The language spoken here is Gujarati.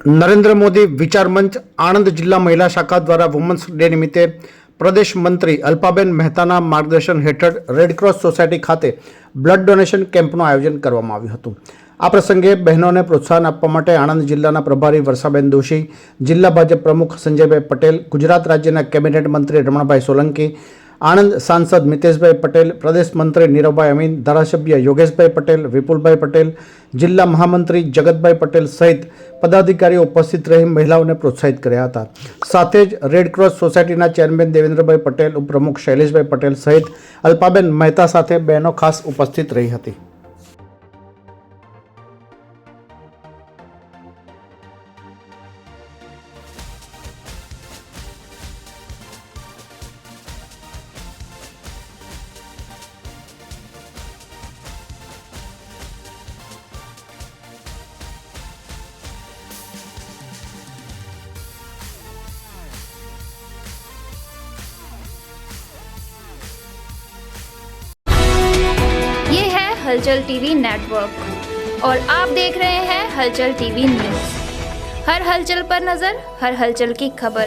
નરેન્દ્ર મોદી વિચાર મંચ આણંદ જિલ્લા મહિલા શાખા દ્વારા વુમન્સ ડે નિમિત્તે પ્રદેશ મંત્રી અલ્પાબેન મહેતાના માર્ગદર્શન હેઠળ રેડક્રોસ સોસાયટી ખાતે બ્લડ ડોનેશન કેમ્પનું આયોજન કરવામાં આવ્યું હતું। આ પ્રસંગે બહેનોને પ્રોત્સાહન આપવા માટે આણંદ જિલ્લાના પ્રભારી વર્ષાબેન દોશી, જિલ્લા ભાજપ પ્રમુખ સંજયભાઈ પટેલ, ગુજરાત રાજ્યના કેબિનેટ મંત્રી રમણભાઈ સોલંકી, આણંદ સાંસદ મિતેશભાઈ પટેલ, પ્રદેશ મંત્રી નીરવભાઈ અમીન, ધારાસભ્ય યોગેશભાઈ પટેલ, વિપુલભાઈ પટેલ, જિલ્લા મહામંત્રી જગતભાઈ પટેલ સહિત પદાધિકારીઓ ઉપસ્થિત રહી મહિલાઓને પ્રોત્સાહિત કર્યા હતા। સાથે જ રેડક્રોસ સોસાયટીના ચેરમેન દેવેન્દ્રભાઈ પટેલ, ઉપપ્રમુખ શૈલેષભાઈ પટેલ સહિત અલ્પાબેન મહેતા સાથે બહેનો ખાસ ઉપસ્થિત રહી હતી। ये है हलचल टीवी नेटवर्क और आप देख रहे हैं हलचल टीवी न्यूज। हर हलचल पर नजर, हर हलचल की खबर।